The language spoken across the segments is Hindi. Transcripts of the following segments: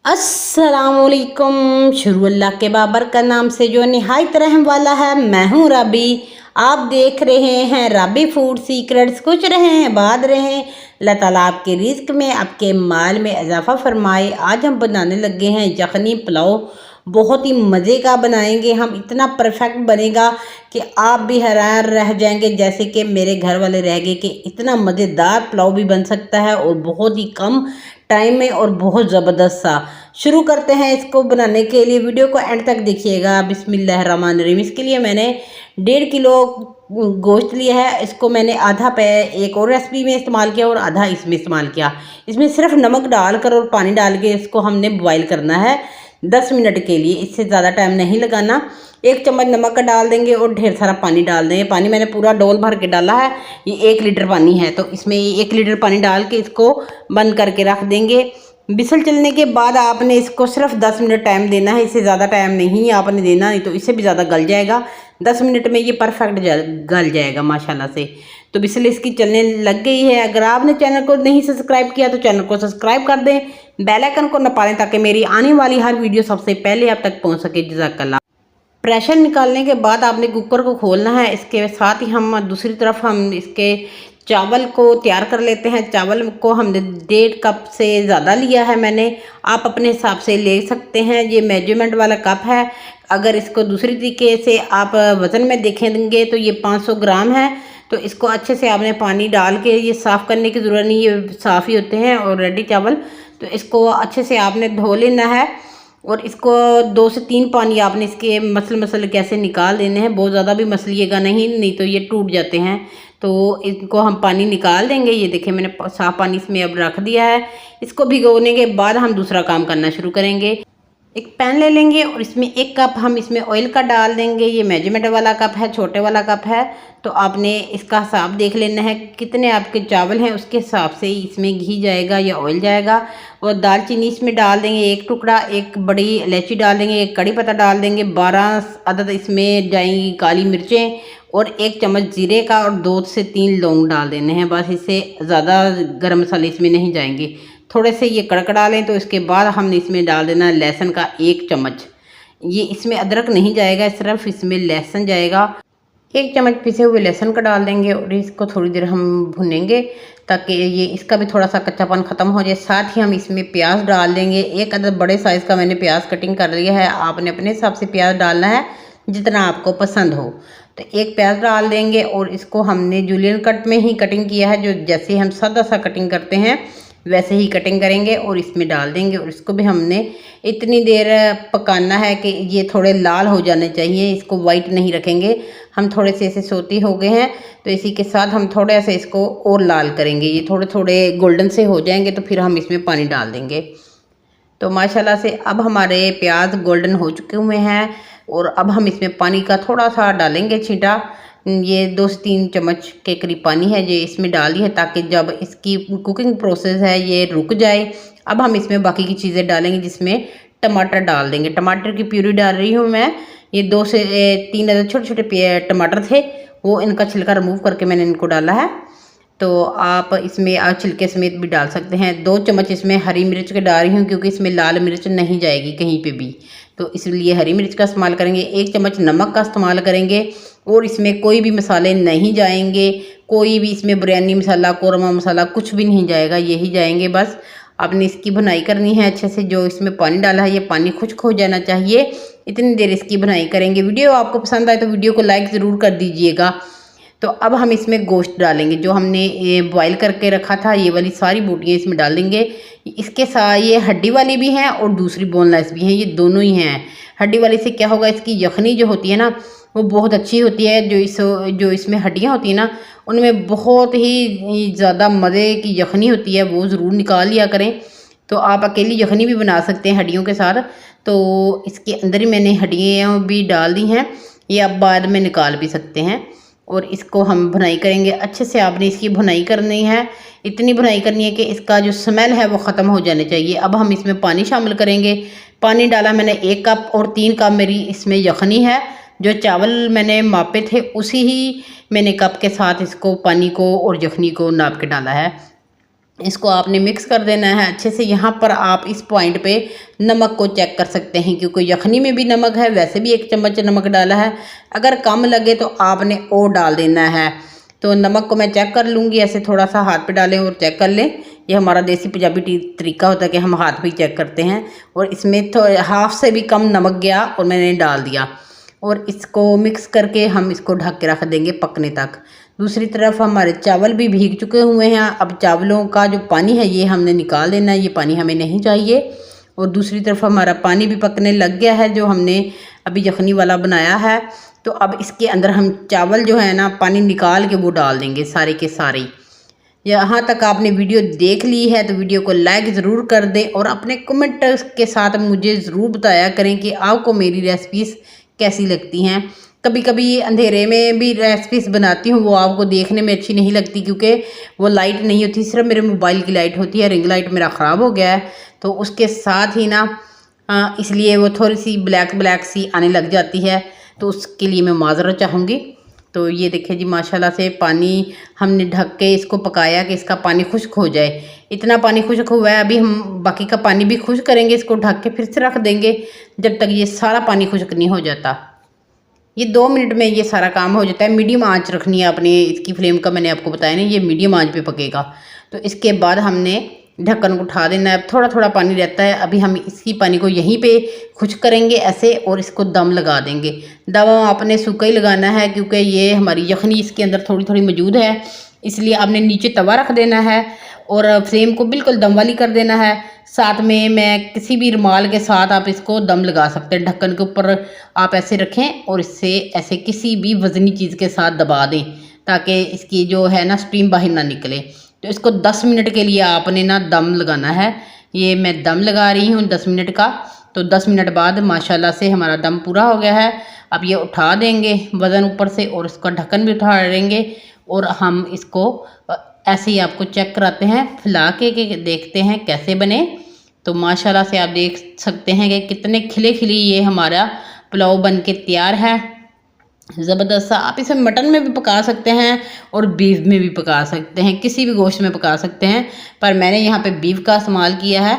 अस्सलामुअलैकुम। शुरू अल्लाह के बाबर का नाम से जो निहायत रहम वाला है। मैं हूँ राबी। आप देख रहे हैं राबी फूड सीक्रेट्स। कुछ रहें बाद रहें। अल्लाह ताला आपके रिस्क में आपके माल में इजाफा फरमाए। आज हम बनाने लगे हैं यखनी पुलाव। बहुत ही मज़े का बनाएंगे हम। इतना परफेक्ट बनेगा कि आप भी हैरान रह जाएंगे, जैसे कि मेरे घर वाले रह गए कि इतना मज़ेदार पुलाव भी बन सकता है और बहुत ही कम टाइम में और बहुत ज़बरदस्त सा। शुरू करते हैं इसको बनाने के लिए। वीडियो को एंड तक देखिएगा। बिस्मिल्लाहिर्रहमानिर्रहीम। इसके लिए मैंने 1.5 किलो गोश्त लिया है। इसको मैंने आधा पे एक और रेसिपी में इस्तेमाल किया और आधा इसमें इस्तेमाल किया। इसमें सिर्फ नमक डालकर और पानी डाल के इसको हमने बॉयल करना है 10 मिनट के लिए। इससे ज़्यादा टाइम नहीं लगाना। 1 चम्मच नमक का डाल देंगे और ढेर सारा पानी डाल देंगे। पानी मैंने पूरा डोल भर के डाला है। ये 1 लीटर पानी है, तो इसमें 1 लीटर पानी डाल के इसको बंद करके रख देंगे। विसल चलने के बाद आपने इसको सिर्फ 10 मिनट टाइम देना है। इससे ज़्यादा टाइम नहीं आपने देना, नहीं तो इससे भी ज़्यादा गल जाएगा। 10 मिनट में ये परफेक्ट गल जाएगा माशाल्लाह से। तो विसल इसकी चलने लग गई है। अगर आपने चैनल को नहीं सब्सक्राइब किया तो चैनल को सब्सक्राइब कर दें, बेल आइकन को नपा लें ताकि मेरी आने वाली हर वीडियो सबसे पहले आप तक पहुँच सके। जज़ाकल्लाह। प्रेशर निकालने के बाद आपने कुकर को खोलना है। इसके साथ ही हम दूसरी तरफ हम इसके चावल को तैयार कर लेते हैं। चावल को हमने 1.5 कप से ज़्यादा लिया है मैंने। आप अपने हिसाब से ले सकते हैं। ये मेजरमेंट वाला कप है। अगर इसको दूसरी तरीके से आप वज़न में देखेंगे तो ये 500 ग्राम है। तो इसको अच्छे से आपने पानी डाल के, ये साफ़ करने की ज़रूरत नहीं, ये साफ़ ही होते हैं ऑलरेडी चावल। तो इसको अच्छे से आपने धो लेना है और इसको 2 से 3 पानी आपने इसके मसल कैसे निकाल देने हैं। बहुत ज़्यादा भी मसलिएगा नहीं तो ये टूट जाते हैं। तो इनको हम पानी निकाल देंगे। ये देखिए मैंने साफ़ पानी इसमें अब रख दिया है। इसको भिगोने के बाद हम दूसरा काम करना शुरू करेंगे। एक पैन ले लेंगे और इसमें 1 कप हम इसमें ऑयल का डाल देंगे। ये मेजरमेंट वाला कप है, छोटे वाला कप है। तो आपने इसका हिसाब देख लेना है कितने आपके चावल हैं, उसके हिसाब से ही इसमें घी जाएगा या ऑयल जाएगा। और दालचीनी इसमें डाल देंगे 1 टुकड़ा, 1 बड़ी इलायची डाल देंगे, 1 कड़ी पत्ता डाल देंगे, 12 अदद इसमें जाएंगी काली मिर्चें और 1 चम्मच जीरे का और 2 से 3 लौंग डाल देने हैं। बस इससे ज़्यादा गर्म मसाले इसमें नहीं जाएंगे। थोड़े से ये कड़कड़ा लें तो इसके बाद हमने इसमें डाल देना है लहसुन का 1 चम्मच। ये इसमें अदरक नहीं जाएगा, सिर्फ इसमें लहसुन जाएगा। 1 चम्मच पिसे हुए लहसुन का डाल देंगे और इसको थोड़ी देर हम भुनेंगे ताकि ये इसका भी थोड़ा सा कच्चापन ख़त्म हो जाए। साथ ही हम इसमें प्याज डाल देंगे। 1 अदद बड़े साइज़ का मैंने प्याज कटिंग कर लिया है। आपने अपने हिसाब से प्याज डालना है जितना आपको पसंद हो। तो 1 प्याज डाल देंगे और इसको हमने जूलियन कट में ही कटिंग किया है। जो जैसे हम सादा सा कटिंग करते हैं वैसे ही कटिंग करेंगे और इसमें डाल देंगे। और इसको भी हमने इतनी देर पकाना है कि ये थोड़े लाल हो जाने चाहिए। इसको वाइट नहीं रखेंगे हम। थोड़े से ऐसे सोती हो गए हैं तो इसी के साथ हम थोड़े से इसको और लाल करेंगे। ये थोड़े थोड़े गोल्डन से हो जाएंगे तो फिर हम इसमें पानी डाल देंगे। तो माशाल्लाह से अब हमारे प्याज गोल्डन हो चुके हुए हैं और अब हम इसमें पानी का थोड़ा सा डालेंगे छींटा। ये 2 से 3 चम्मच के करीब पानी है ये इसमें डाली है ताकि जब इसकी कुकिंग प्रोसेस है ये रुक जाए। अब हम इसमें बाकी की चीज़ें डालेंगे, जिसमें टमाटर डाल देंगे। टमाटर की प्यूरी डाल रही हूँ मैं। ये 2 से 3 अदद छोटे छोटे टमाटर थे, वो इनका छिलका रिमूव करके मैंने इनको डाला है। तो आप इसमें छिलके समेत भी डाल सकते हैं। 2 चम्मच इसमें हरी मिर्च के डाल रही हूँ क्योंकि इसमें लाल मिर्च नहीं जाएगी कहीं पे भी, तो इसलिए हरी मिर्च का इस्तेमाल करेंगे। 1 चम्मच नमक का इस्तेमाल करेंगे और इसमें कोई भी मसाले नहीं जाएंगे। कोई भी इसमें बिरयानी मसाला, कोरमा मसाला कुछ भी नहीं जाएगा, यही जाएंगे बस। आपने इसकी भुनाई करनी है अच्छे से। जो इसमें पानी डाला है ये पानी खुश्क हो जाना चाहिए। इतनी देर इसकी भुनाई करेंगे। वीडियो आपको पसंद आए तो वीडियो को लाइक ज़रूर कर दीजिएगा। तो अब हम इसमें गोश्त डालेंगे जो हमने बॉयल करके रखा था। ये वाली सारी बोटियाँ इसमें डाल देंगे। इसके साथ ये हड्डी वाली भी हैं और दूसरी बोनलेस भी हैं, ये दोनों ही हैं। हड्डी वाली से क्या होगा, इसकी यखनी जो होती है ना वो बहुत अच्छी होती है। जो इसमें हड्डियाँ होती हैं ना उनमें बहुत ही ज़्यादा मज़े की यखनी होती है, वो ज़रूर निकाल लिया करें। तो आप अकेली यखनी भी बना सकते हैं हड्डियों के साथ। तो इसके अंदर ही मैंने हड्डियाँ भी डाल दी हैं, ये आप बाद में निकाल भी सकते हैं। और इसको हम भुनाई करेंगे अच्छे से। आपने इसकी भुनाई करनी है, इतनी भुनाई करनी है कि इसका जो स्मेल है वो ख़त्म हो जाने चाहिए। अब हम इसमें पानी शामिल करेंगे। पानी डाला मैंने 1 कप और 3 कप मेरी इसमें यखनी है। जो चावल मैंने मापे थे उसी ही मैंने कप के साथ इसको पानी को और यखनी को नाप के डाला है। इसको आपने मिक्स कर देना है अच्छे से। यहाँ पर आप इस पॉइंट पे नमक को चेक कर सकते हैं, क्योंकि यखनी में भी नमक है, वैसे भी 1 चम्मच नमक डाला है। अगर कम लगे तो आपने और डाल देना है। तो नमक को मैं चेक कर लूँगी, ऐसे थोड़ा सा हाथ पे डालें और चेक कर लें। ये हमारा देसी पंजाबी तरीका होता है कि हम हाथ पे ही चेक करते हैं। और इसमें तो हाफ से भी कम नमक गया और मैंने डाल दिया, और इसको मिक्स करके हम इसको ढक के रख देंगे पकने तक। दूसरी तरफ हमारे चावल भी भीग चुके हुए हैं। अब चावलों का जो पानी है ये हमने निकाल देना है, ये पानी हमें नहीं चाहिए। और दूसरी तरफ हमारा पानी भी पकने लग गया है जो हमने अभी यखनी वाला बनाया है। तो अब इसके अंदर हम चावल जो है ना पानी निकाल के वो डाल देंगे सारे के सारे। यहाँ तक आपने वीडियो देख ली है तो वीडियो को लाइक ज़रूर कर दें, और अपने कमेंट के साथ मुझे ज़रूर बताया करें कि आपको मेरी रेसिपीज़ कैसी लगती हैं। कभी कभी अंधेरे में भी रेसिपीज़ बनाती हूँ, वो आपको देखने में अच्छी नहीं लगती क्योंकि वो लाइट नहीं होती, सिर्फ मेरे मोबाइल की लाइट होती है। रिंग लाइट मेरा ख़राब हो गया है, तो उसके साथ ही ना इसलिए वो थोड़ी सी ब्लैक ब्लैक सी आने लग जाती है, तो उसके लिए मैं माज़रत चाहूँगी। तो ये देखिए जी, माशाल्लाह से पानी हमने ढक के इसको पकाया कि इसका पानी खुश्क हो जाए। इतना पानी खुश्क हुआ है, अभी हम बाकी का पानी भी खुश्क करेंगे, इसको ढक के फिर से रख देंगे जब तक ये सारा पानी खुश्क नहीं हो जाता। ये 2 मिनट में ये सारा काम हो जाता है। मीडियम आंच रखनी है अपनी इसकी फ्लेम का, मैंने आपको बताया ना, ये मीडियम आंच पे पकेगा। तो इसके बाद हमने ढक्कन को उठा देना है। थोड़ा थोड़ा पानी रहता है, अभी हम इसी पानी को यहीं पे खुश्क करेंगे ऐसे, और इसको दम लगा देंगे। दम आपने सूखा ही लगाना है क्योंकि ये हमारी यखनी इसके अंदर थोड़ी थोड़ी मौजूद है, इसलिए आपने नीचे तवा रख देना है और फ्लेम को बिल्कुल दम वाली कर देना है। साथ में मैं किसी भी रुमाल के साथ आप इसको दम लगा सकते हैं। ढक्कन के ऊपर आप ऐसे रखें और इससे ऐसे किसी भी वज़नी चीज़ के साथ दबा दें ताकि इसकी जो है ना स्टीम बाहर ना निकले। तो इसको 10 मिनट के लिए आपने ना दम लगाना है। ये मैं दम लगा रही हूँ 10 मिनट का। तो 10 मिनट बाद माशाल्लाह से हमारा दम पूरा हो गया है। अब ये उठा देंगे वज़न ऊपर से और इसका ढक्कन भी उठा देंगे, और हम इसको ऐसे ही आपको चेक कराते हैं फैला के देखते हैं कैसे बने। तो माशाल्लाह से आप देख सकते हैं कि कितने खिले खिली ये हमारा पुलाव बन के तैयार है, ज़बरदस्त सा। आप इसे मटन में भी पका सकते हैं और बीफ में भी पका सकते हैं, किसी भी गोश्त में पका सकते हैं, पर मैंने यहाँ पे बीफ का इस्तेमाल किया है।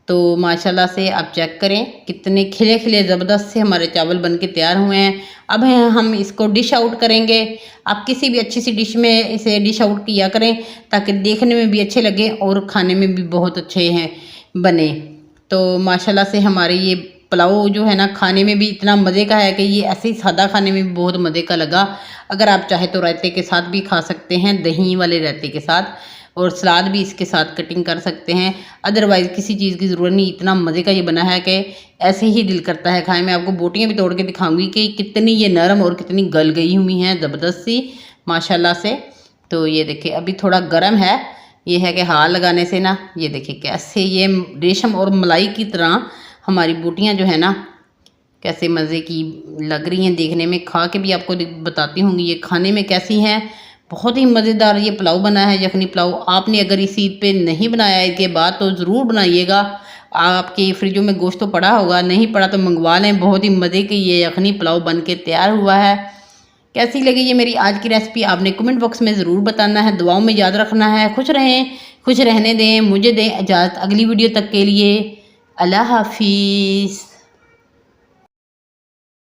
तो माशाल्लाह से आप चेक करें कितने खिले खिले ज़बरदस्त से हमारे चावल बन के तैयार हुए हैं। अब हम इसको डिश आउट करेंगे। आप किसी भी अच्छी सी डिश में इसे डिश आउट किया करें ताकि देखने में भी अच्छे लगे और खाने में भी बहुत अच्छे हैं बने। तो माशाल्लाह से हमारे ये पुलाव जो है ना खाने में भी इतना मज़े का है कि ये ऐसे ही सादा खाने में भी बहुत मज़े का लगा। अगर आप चाहे तो रायते के साथ भी खा सकते हैं, दही वाले रायते के साथ, और सलाद भी इसके साथ कटिंग कर सकते हैं। अदरवाइज़ किसी चीज़ की ज़रूरत नहीं, इतना मज़े का ये बना है कि ऐसे ही दिल करता है खाए। मैं आपको बोटियाँ भी तोड़ के दिखाऊंगी कि कितनी ये नरम और कितनी गल गई हुई हैं ज़बरदस्त सी माशाल्लाह से। तो ये देखिए अभी थोड़ा गर्म है, ये है कि हाथ लगाने से ना ये देखिए कैसे ये रेशम और मलाई की तरह हमारी बोटियाँ जो है ना कैसे मज़े की लग रही हैं देखने में। खा के भी आपको बताती होंगी ये खाने में कैसी हैं। बहुत ही मज़ेदार ये पुलाव बना है, यखनी पुलाव। आपने अगर इस ईद पे नहीं बनाया इसके बाद तो ज़रूर बनाइएगा। आपके फ्रिजों में गोश्त तो पड़ा होगा, नहीं पड़ा तो मंगवा लें। बहुत ही मज़े की ये यखनी पुलाव बन के तैयार हुआ है। कैसी लगी ये मेरी आज की रेसिपी आपने कमेंट बॉक्स में ज़रूर बताना है। दुआओं में याद रखना है। खुश रहें, खुश रहने दें, मुझे दें इजाज़त अगली वीडियो तक के लिए। अल्लाह हाफिज़।